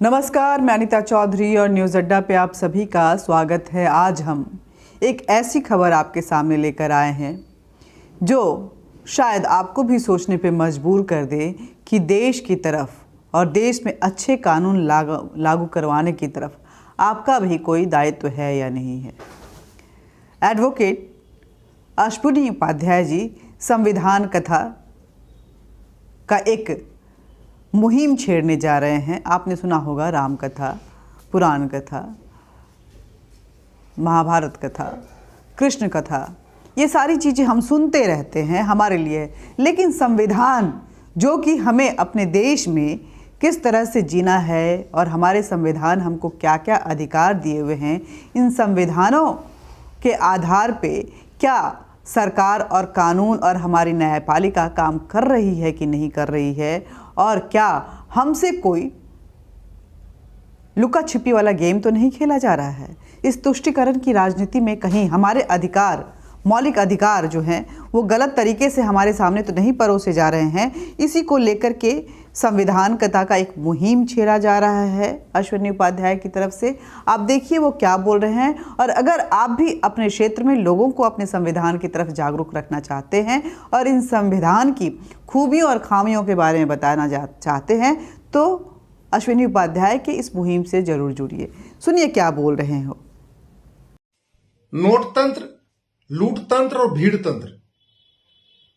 नमस्कार, मैं अनीता चौधरी और न्यूज़ अड्डा पे आप सभी का स्वागत है। आज हम एक ऐसी खबर आपके सामने लेकर आए हैं जो शायद आपको भी सोचने पे मजबूर कर दे कि देश की तरफ और देश में अच्छे कानून लागू करवाने की तरफ आपका भी कोई दायित्व है या नहीं है। एडवोकेट अश्विनी उपाध्याय जी संविधान कथा का एक मुहिम छेड़ने जा रहे हैं। आपने सुना होगा राम कथा, पुराण कथा, महाभारत कथा, कृष्ण कथा, ये सारी चीज़ें हम सुनते रहते हैं हमारे लिए, लेकिन संविधान जो कि हमें अपने देश में किस तरह से जीना है और हमारे संविधान हमको क्या क्या अधिकार दिए हुए हैं, इन संविधानों के आधार पे क्या सरकार और कानून और हमारी न्यायपालिका काम कर रही है कि नहीं कर रही है, और क्या हमसे कोई लुका छिपी वाला गेम तो नहीं खेला जा रहा है। इस तुष्टीकरण की राजनीति में कहीं हमारे अधिकार, मौलिक अधिकार जो हैं वो गलत तरीके से हमारे सामने तो नहीं परोसे जा रहे हैं। इसी को लेकर के संविधान कथा का एक मुहिम छेड़ा जा रहा है अश्विनी उपाध्याय की तरफ से। आप देखिए वो क्या बोल रहे हैं, और अगर आप भी अपने क्षेत्र में लोगों को अपने संविधान की तरफ जागरूक रखना चाहते हैं और इन संविधान की खूबियों और खामियों के बारे में बताना चाहते हैं तो अश्विनी उपाध्याय के इस मुहिम से जरूर जुड़िए। सुनिए क्या बोल रहे हो। नोट तंत्र, लूट तंत्र और भीड़ तंत्र,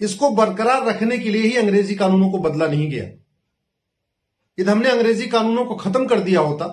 इसको बरकरार रखने के लिए ही अंग्रेजी कानूनों को बदला नहीं गया। यदि हमने अंग्रेजी कानूनों को खत्म कर दिया होता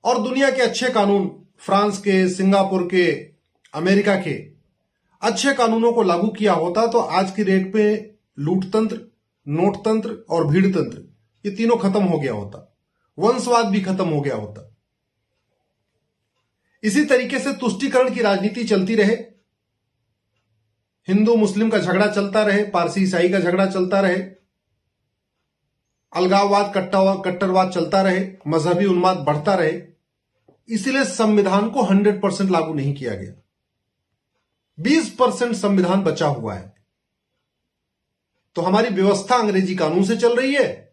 और दुनिया के अच्छे कानून, फ्रांस के, सिंगापुर के, अमेरिका के अच्छे कानूनों को लागू किया होता तो आज की डेट पे लूट तंत्र, नोट तंत्र और भीड़ तंत्र ये तीनों खत्म हो गया होता, वंशवाद भी खत्म हो गया होता। इसी तरीके से तुष्टीकरण की राजनीति चलती रहे, हिंदू मुस्लिम का झगड़ा चलता रहे, पारसी ईसाई का झगड़ा चलता रहे, अलगाववाद, कट्टरवाद चलता रहे, मजहबी उन्माद बढ़ता रहे, इसलिए संविधान को 100% लागू नहीं किया गया। 20% संविधान बचा हुआ है। तो हमारी व्यवस्था अंग्रेजी कानून से चल रही है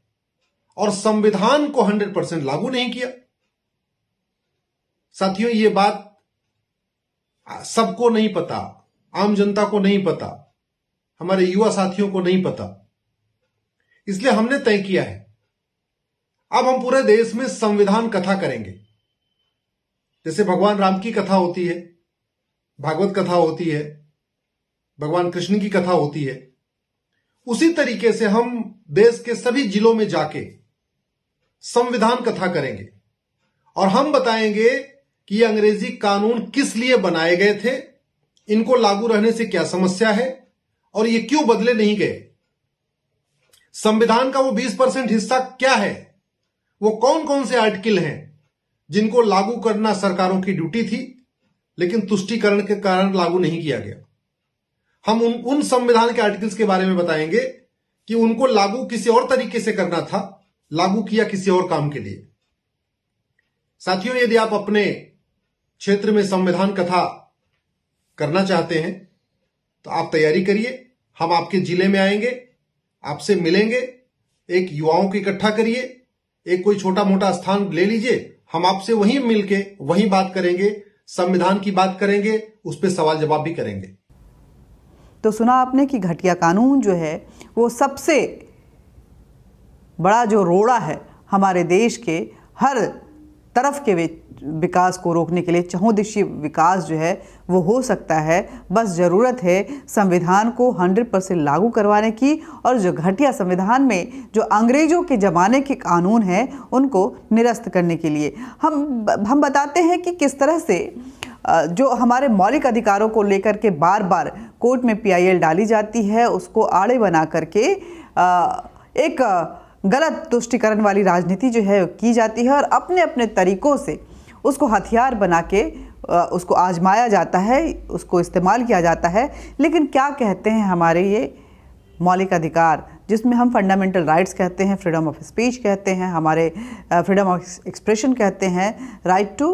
और संविधान को 100% लागू नहीं किया। साथियों, ये बात सबको नहीं पता, आम जनता को नहीं पता, हमारे युवा साथियों को नहीं पता, इसलिए हमने तय किया है अब हम पूरे देश में संविधान कथा करेंगे। जैसे भगवान राम की कथा होती है, भागवत कथा होती है, भगवान कृष्ण की कथा होती है, उसी तरीके से हम देश के सभी जिलों में जाके संविधान कथा करेंगे और हम बताएंगे कि ये अंग्रेजी कानून किस लिए बनाए गए थे, इनको लागू रहने से क्या समस्या है और ये क्यों बदले नहीं गए। संविधान का वो 20% हिस्सा क्या है, वो कौन कौन से आर्टिकल हैं जिनको लागू करना सरकारों की ड्यूटी थी लेकिन तुष्टीकरण के कारण लागू नहीं किया गया। हम उन संविधान के आर्टिकल्स के बारे में बताएंगे कि उनको लागू किसी और तरीके से करना था, लागू किया किसी और काम के लिए। साथियों, यदि आप अपने क्षेत्र में संविधान कथा करना चाहते हैं तो आप तैयारी करिए। हम आपके जिले में आएंगे, आपसे मिलेंगे, एक युवाओं को इकट्ठा करिए, एक कोई छोटा मोटा स्थान ले लीजिए, हम आपसे वहीं मिलके वहीं बात करेंगे, संविधान की बात करेंगे, उस पर सवाल जवाब भी करेंगे। तो सुना आपने कि घटिया कानून जो है वो सबसे बड़ा जो रोड़ा है हमारे देश के हर तरफ के विकास को रोकने के लिए, चहुंदिशी विकास जो है वो हो सकता है। बस ज़रूरत है संविधान को 100% लागू करवाने की, और जो घटिया संविधान में जो अंग्रेज़ों के ज़माने के कानून हैं उनको निरस्त करने के लिए हम बताते हैं कि किस तरह से जो हमारे मौलिक अधिकारों को लेकर के बार बार कोर्ट में PIL डाली जाती है, उसको आड़े बना करके एक गलत तुष्टीकरण वाली राजनीति जो है की जाती है और अपने अपने तरीकों से उसको हथियार बना के उसको आजमाया जाता है, उसको इस्तेमाल किया जाता है। लेकिन क्या कहते हैं हमारे ये मौलिक अधिकार, जिसमें हम फंडामेंटल राइट्स कहते हैं, फ्रीडम ऑफ स्पीच कहते हैं, हमारे फ्रीडम ऑफ एक्सप्रेशन कहते हैं, राइट टू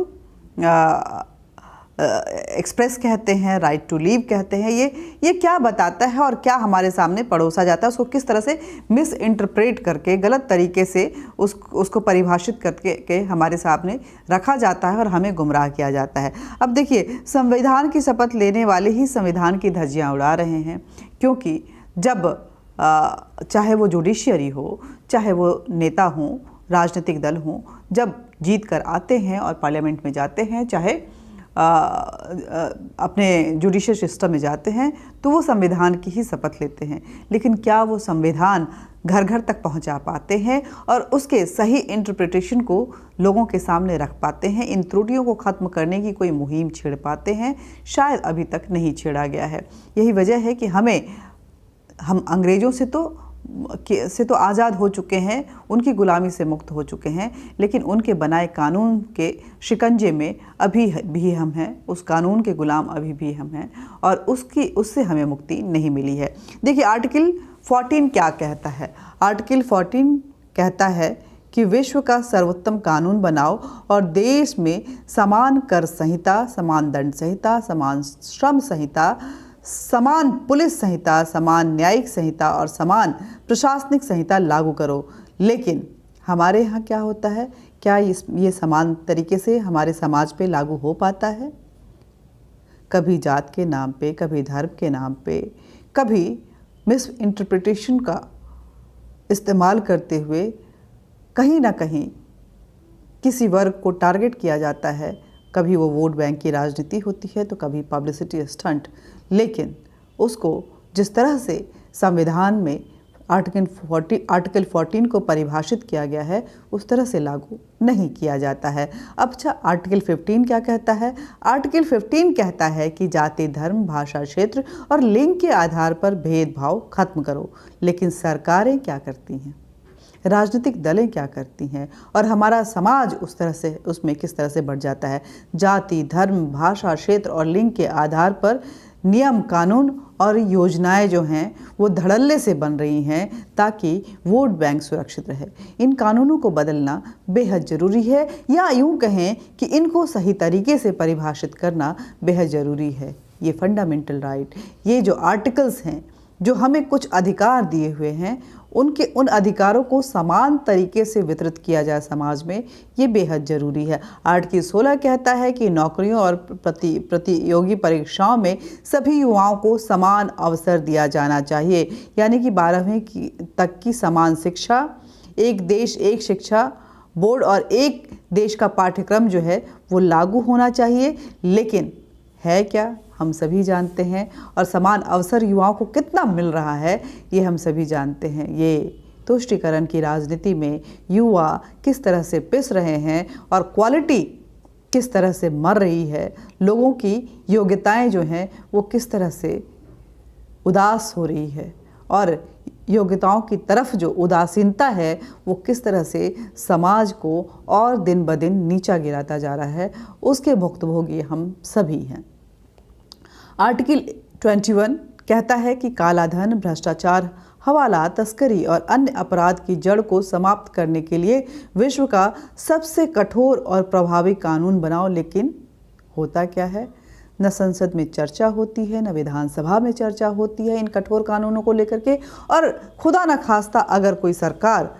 एक्सप्रेस कहते हैं, राइट टू लीव कहते हैं, ये क्या बताता है और क्या हमारे सामने परोसा जाता है, उसको किस तरह से मिस इंटरप्रेट करके गलत तरीके से उसको परिभाषित करके हमारे सामने रखा जाता है और हमें गुमराह किया जाता है। अब देखिए, संविधान की शपथ लेने वाले ही संविधान की धज्जियाँ उड़ा रहे हैं, क्योंकि जब चाहे वो जुडिशियरी हो, चाहे वो नेता हों, राजनीतिक दल हों, जब जीत कर आते हैं और पार्लियामेंट में जाते हैं, चाहे अपने जुडिशियल सिस्टम में जाते हैं, तो वो संविधान की ही शपथ लेते हैं। लेकिन क्या वो संविधान घर घर तक पहुंचा पाते हैं और उसके सही इंटरप्रिटेशन को लोगों के सामने रख पाते हैं? इन त्रुटियों को ख़त्म करने की कोई मुहिम छेड़ पाते हैं? शायद अभी तक नहीं छेड़ा गया है। यही वजह है कि हम अंग्रेज़ों से तो आज़ाद हो चुके हैं, उनकी गुलामी से मुक्त हो चुके हैं, लेकिन उनके बनाए कानून के शिकंजे में अभी भी हम हैं, उस कानून के गुलाम अभी भी हम हैं और उससे हमें मुक्ति नहीं मिली है। देखिए, आर्टिकल 14 क्या कहता है? आर्टिकल 14 कहता है कि विश्व का सर्वोत्तम कानून बनाओ और देश में समान कर संहिता, समान दंड संहिता, समान श्रम संहिता, समान पुलिस संहिता, समान न्यायिक संहिता और समान प्रशासनिक संहिता लागू करो। लेकिन हमारे यहाँ क्या होता है? क्या ये समान तरीके से हमारे समाज पे लागू हो पाता है? कभी जात के नाम पे, कभी धर्म के नाम पे, कभी मिस इंटरप्रिटेशन का इस्तेमाल करते हुए कहीं ना कहीं किसी वर्ग को टारगेट किया जाता है। कभी वो वोट बैंक की राजनीति होती है, तो कभी पब्लिसिटी स्टंट। लेकिन उसको जिस तरह से संविधान में आर्टिकल 14 को परिभाषित किया गया है, उस तरह से लागू नहीं किया जाता है। अब अच्छा, आर्टिकल 15 क्या कहता है? आर्टिकल 15 कहता है कि जाति, धर्म, भाषा, क्षेत्र और लिंग के आधार पर भेदभाव खत्म करो। लेकिन सरकारें क्या करती हैं? राजनीतिक दलें क्या करती हैं? और हमारा समाज उसमें किस तरह से बढ़ जाता है? जाति, धर्म, भाषा, क्षेत्र और लिंग के आधार पर नियम, कानून और योजनाएं जो हैं वो धड़ल्ले से बन रही हैं ताकि वोट बैंक सुरक्षित रहे। इन कानूनों को बदलना बेहद ज़रूरी है, या यूँ कहें कि इनको सही तरीके से परिभाषित करना बेहद ज़रूरी है। ये फंडामेंटल राइट, ये जो आर्टिकल्स हैं जो हमें कुछ अधिकार दिए हुए हैं, उन अधिकारों को समान तरीके से वितरित किया जाए समाज में, ये बेहद ज़रूरी है। आर्टिकल 16 कहता है कि नौकरियों और प्रतियोगी परीक्षाओं में सभी युवाओं को समान अवसर दिया जाना चाहिए, यानी कि 12वीं तक की समान शिक्षा, एक देश एक शिक्षा बोर्ड और एक देश का पाठ्यक्रम जो है वो लागू होना चाहिए। लेकिन है क्या? हम सभी जानते हैं, और समान अवसर युवाओं को कितना मिल रहा है ये हम सभी जानते हैं। ये तुष्टीकरण की राजनीति में युवा किस तरह से पिस रहे हैं और क्वालिटी किस तरह से मर रही है, लोगों की योग्यताएं जो हैं वो किस तरह से उदास हो रही है, और योग्यताओं की तरफ जो उदासीनता है वो किस तरह से समाज को और दिन ब दिन नीचा गिराता जा रहा है, उसके भुक्तभोगी हम सभी हैं। आर्टिकल 21 कहता है कि काला धन, भ्रष्टाचार, हवाला, तस्करी और अन्य अपराध की जड़ को समाप्त करने के लिए विश्व का सबसे कठोर और प्रभावी कानून बनाओ। लेकिन होता क्या है? न संसद में चर्चा होती है, न विधानसभा में चर्चा होती है इन कठोर कानूनों को लेकर के, और खुदा न खास्ता अगर कोई सरकार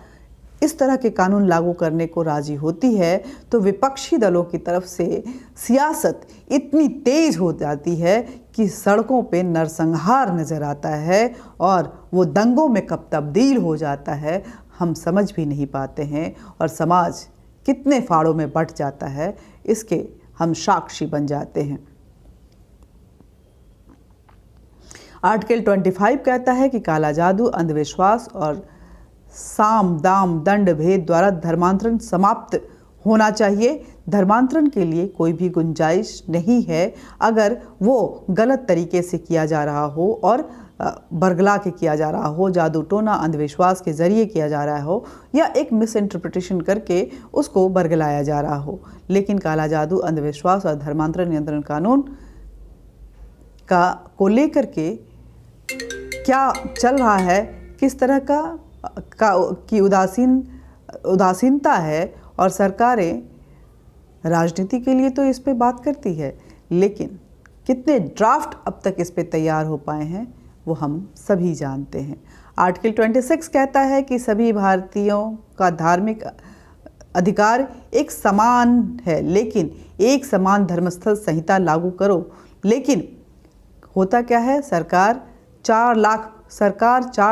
इस तरह के कानून लागू करने को राजी होती है तो विपक्षी दलों की तरफ से सियासत इतनी तेज हो जाती है कि सड़कों पे नरसंहार नज़र आता है और वो दंगों में कब तब्दील हो जाता है हम समझ भी नहीं पाते हैं, और समाज कितने फाड़ों में बंट जाता है इसके हम साक्षी बन जाते हैं। आर्टिकल 25 कहता है कि काला जादू, अंधविश्वास और साम दाम दंड भेद द्वारा धर्मांतरण समाप्त होना चाहिए। धर्मांतरण के लिए कोई भी गुंजाइश नहीं है अगर वो गलत तरीके से किया जा रहा हो और बरगला के किया जा रहा हो, जादू टोना अंधविश्वास के ज़रिए किया जा रहा हो, या एक मिस इंटरप्रिटेशन करके उसको बरगलाया जा रहा हो। लेकिन काला जादू, अंधविश्वास और धर्मांतरण नियंत्रण कानून को लेकर के क्या चल रहा है, किस तरह की उदासीनता है, और सरकारें राजनीति के लिए तो इस पे बात करती है लेकिन कितने ड्राफ्ट अब तक इस पे तैयार हो पाए हैं वो हम सभी जानते हैं। आर्टिकल 26 कहता है कि सभी भारतीयों का धार्मिक अधिकार एक समान है, लेकिन एक समान धर्मस्थल संहिता लागू करो। लेकिन होता क्या है, सरकार 4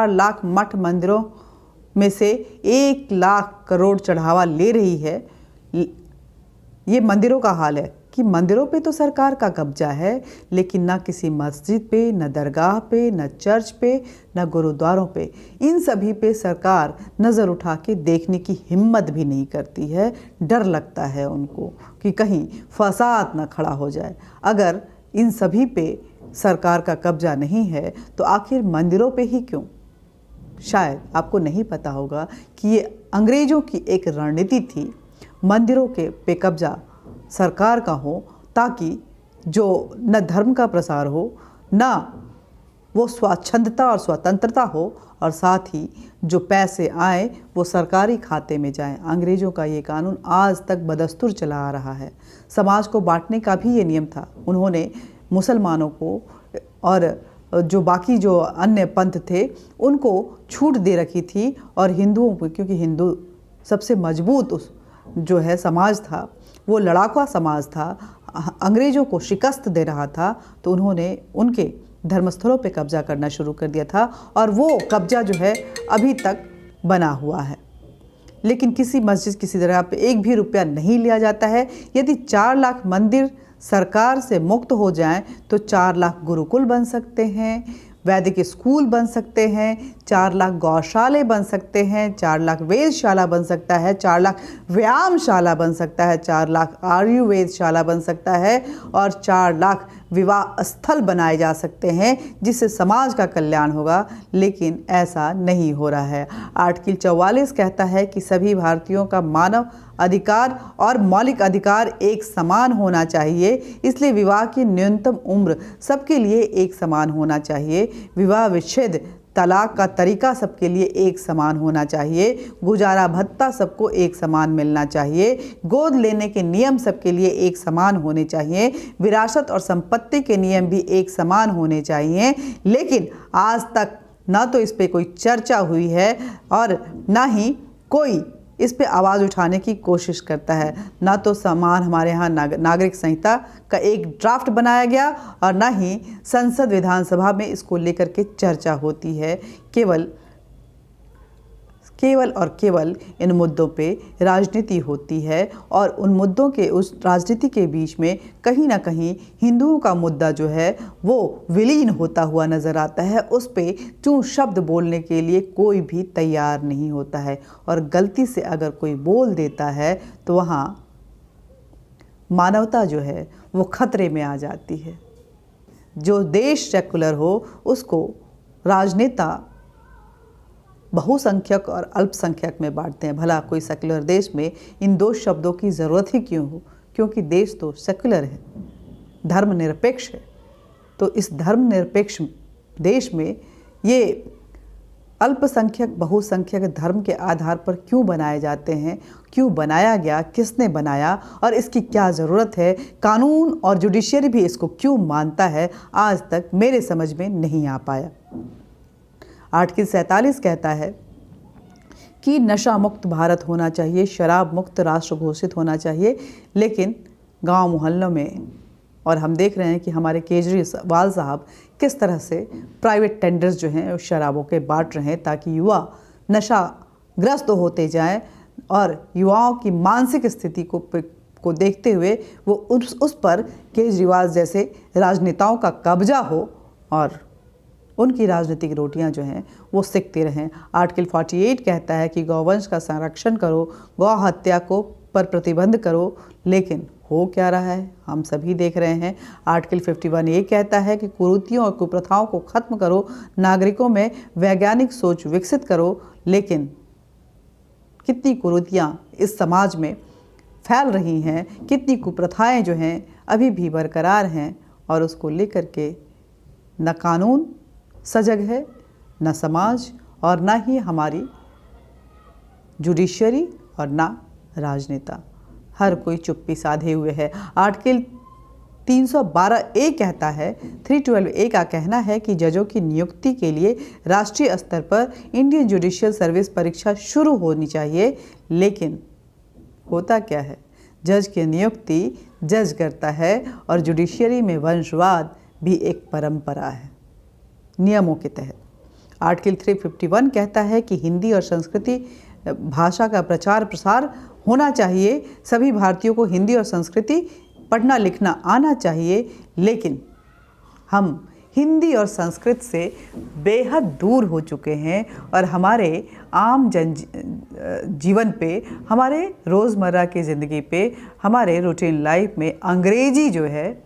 लाख मठ मंदिरों में से 1 लाख करोड़ चढ़ावा ले रही है। ये मंदिरों का हाल है कि मंदिरों पे तो सरकार का कब्जा है, लेकिन ना किसी मस्जिद पे, न दरगाह पे, न चर्च पे, न गुरुद्वारों पे, इन सभी पे सरकार नज़र उठा के देखने की हिम्मत भी नहीं करती है। डर लगता है उनको कि कहीं फसाद न खड़ा हो जाए। अगर इन सभी पे सरकार का कब्जा नहीं है तो आखिर मंदिरों पे ही क्यों? शायद आपको नहीं पता होगा कि ये अंग्रेज़ों की एक रणनीति थी, मंदिरों के पे कब्जा सरकार का हो, ताकि जो न धर्म का प्रसार हो, न वो स्वच्छंदता और स्वतंत्रता हो, और साथ ही जो पैसे आए वो सरकारी खाते में जाएं। अंग्रेज़ों का ये कानून आज तक बदस्तूर चला आ रहा है। समाज को बांटने का भी ये नियम था। उन्होंने मुसलमानों को और जो बाकी जो अन्य पंथ थे उनको छूट दे रखी थी, और हिंदुओं को, क्योंकि हिंदू सबसे मजबूत जो है समाज था, वो लड़ाका समाज था, अंग्रेज़ों को शिकस्त दे रहा था, तो उन्होंने उनके धर्मस्थलों पे कब्जा करना शुरू कर दिया था, और वो कब्जा जो है अभी तक बना हुआ है। लेकिन किसी मस्जिद, किसी दरगाह पे 1 भी रुपया नहीं लिया जाता है। यदि 4 लाख मंदिर सरकार से मुक्त हो जाएं तो 4 लाख गुरुकुल बन सकते हैं, वैदिक स्कूल बन सकते हैं, 4 लाख गौशाले बन सकते हैं, 4 लाख वेदशाला बन सकता है, 4 लाख व्यायामशाला बन सकता है, 4 लाख आयुर्वेदशाला बन सकता है, और 4 लाख विवाह स्थल बनाए जा सकते हैं, जिससे समाज का कल्याण होगा। लेकिन ऐसा नहीं हो रहा है। आर्टिकल 44 कहता है कि सभी भारतीयों का मानव अधिकार और मौलिक अधिकार एक समान होना चाहिए, इसलिए विवाह की न्यूनतम उम्र सबके लिए एक समान होना चाहिए, विवाह विच्छेद तलाक का तरीका सबके लिए एक समान होना चाहिए, गुजारा भत्ता सबको एक समान मिलना चाहिए, गोद लेने के नियम सबके लिए एक समान होने चाहिए, विरासत और संपत्ति के नियम भी एक समान होने चाहिए। लेकिन आज तक ना तो इस पे कोई चर्चा हुई है और ना ही कोई इस पे आवाज़ उठाने की कोशिश करता है। ना तो समान हमारे यहाँ नागरिक संहिता का एक ड्राफ्ट बनाया गया, और ना ही संसद विधानसभा में इसको लेकर के चर्चा होती है। केवल और केवल इन मुद्दों पे राजनीति होती है, और उन मुद्दों के, उस राजनीति के बीच में कहीं ना कहीं हिंदुओं का मुद्दा जो है वो विलीन होता हुआ नज़र आता है। उस पे चूँ शब्द बोलने के लिए कोई भी तैयार नहीं होता है, और गलती से अगर कोई बोल देता है तो वहाँ मानवता जो है वो खतरे में आ जाती है। जो देश सेकुलर हो उसको राजनेता बहुसंख्यक और अल्पसंख्यक में बांटते हैं। भला कोई सेकुलर देश में इन 2 शब्दों की ज़रूरत ही क्यों हो? क्योंकि देश तो सेकुलर है, धर्मनिरपेक्ष है। तो इस धर्मनिरपेक्ष देश में ये अल्पसंख्यक बहुसंख्यक धर्म के आधार पर क्यों बनाए जाते हैं? क्यों बनाया गया? किसने बनाया? और इसकी क्या ज़रूरत है? कानून और जुडिशरी भी इसको क्यों मानता है? आज तक मेरे समझ में नहीं आ पाया। आर्टिकल 47 कहता है कि नशा मुक्त भारत होना चाहिए, शराब मुक्त राष्ट्र घोषित होना चाहिए। लेकिन गांव मोहल्लों में, और हम देख रहे हैं कि हमारे केजरीवाल साहब किस तरह से प्राइवेट टेंडर्स जो हैं शराबों के बांट रहे हैं, ताकि युवा नशाग्रस्त होते जाएं, और युवाओं की मानसिक स्थिति को देखते हुए वो उस पर केजरीवाल जैसे राजनेताओं का कब्जा हो, और उनकी राजनीतिक रोटियां जो हैं वो सिकती रहें। आर्टिकल 48 कहता है कि गौवंश का संरक्षण करो, गौ हत्या पर प्रतिबंध करो। लेकिन हो क्या रहा है हम सभी देख रहे हैं। आर्टिकल 51A कहता है कि कुरीतियों और कुप्रथाओं को खत्म करो, नागरिकों में वैज्ञानिक सोच विकसित करो। लेकिन कितनी कुरीतियाँ इस समाज में फैल रही हैं, कितनी कुप्रथाएं जो हैं अभी भी बरकरार हैं, और उसको लेकर के न कानून सजग है, न समाज, और न ही हमारी जुडिशरी, और न राजनेता। हर कोई चुप्पी साधे हुए है। आर्टिकल 312A कहता है, 312A का कहना है कि जजों की नियुक्ति के लिए राष्ट्रीय स्तर पर इंडियन जुडिशियल सर्विस परीक्षा शुरू होनी चाहिए। लेकिन होता क्या है, जज की नियुक्ति जज करता है और जुडिशियरी में वंशवाद भी एक परंपरा है। नियमों के तहत आर्टिकल 351 कहता है कि हिंदी और संस्कृति भाषा का प्रचार प्रसार होना चाहिए। सभी भारतीयों को हिंदी और संस्कृति पढ़ना लिखना आना चाहिए। लेकिन हम हिंदी और संस्कृत से बेहद दूर हो चुके हैं और हमारे आम जीवन पे, हमारे रोज़मर्रा की ज़िंदगी पे, हमारे रूटीन लाइफ में अंग्रेजी जो है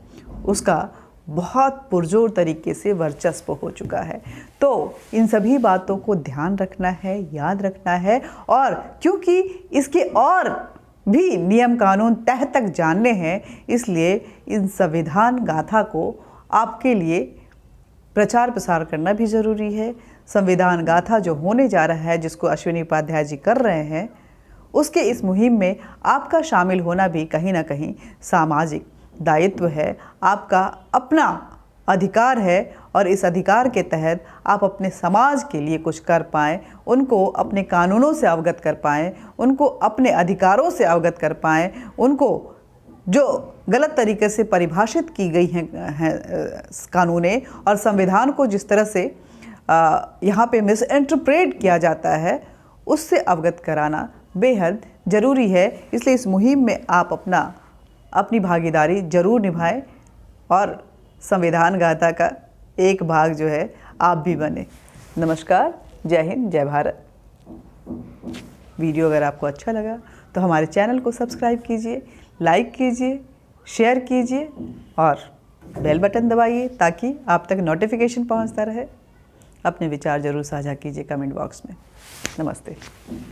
उसका बहुत पुरजोर तरीके से वर्चस्व हो चुका है। तो इन सभी बातों को ध्यान रखना है, याद रखना है, और क्योंकि इसके और भी नियम कानून तह तक जानने हैं, इसलिए इन संविधान गाथा को आपके लिए प्रचार प्रसार करना भी ज़रूरी है। संविधान गाथा जो होने जा रहा है, जिसको अश्विनी उपाध्याय जी कर रहे हैं, उसके इस मुहिम में आपका शामिल होना भी कहीं ना कहीं सामाजिक दायित्व है, आपका अपना अधिकार है, और इस अधिकार के तहत आप अपने समाज के लिए कुछ कर पाएँ, उनको अपने कानूनों से अवगत कर पाएँ, उनको अपने अधिकारों से अवगत कर पाएँ, उनको जो गलत तरीके से परिभाषित की गई हैं कानूनें और संविधान को जिस तरह से यहाँ पे मिस इंटरप्रेट किया जाता है, उससे अवगत कराना बेहद ज़रूरी है। इसलिए इस मुहिम में आप अपनी भागीदारी ज़रूर निभाएं और संविधान गाथा का एक भाग जो है आप भी बने। नमस्कार, जय हिंद, जय भारत। वीडियो अगर आपको अच्छा लगा तो हमारे चैनल को सब्सक्राइब कीजिए, लाइक कीजिए, शेयर कीजिए और बेल बटन दबाइए ताकि आप तक नोटिफिकेशन पहुंचता रहे। अपने विचार ज़रूर साझा कीजिए कमेंट बॉक्स में। नमस्ते।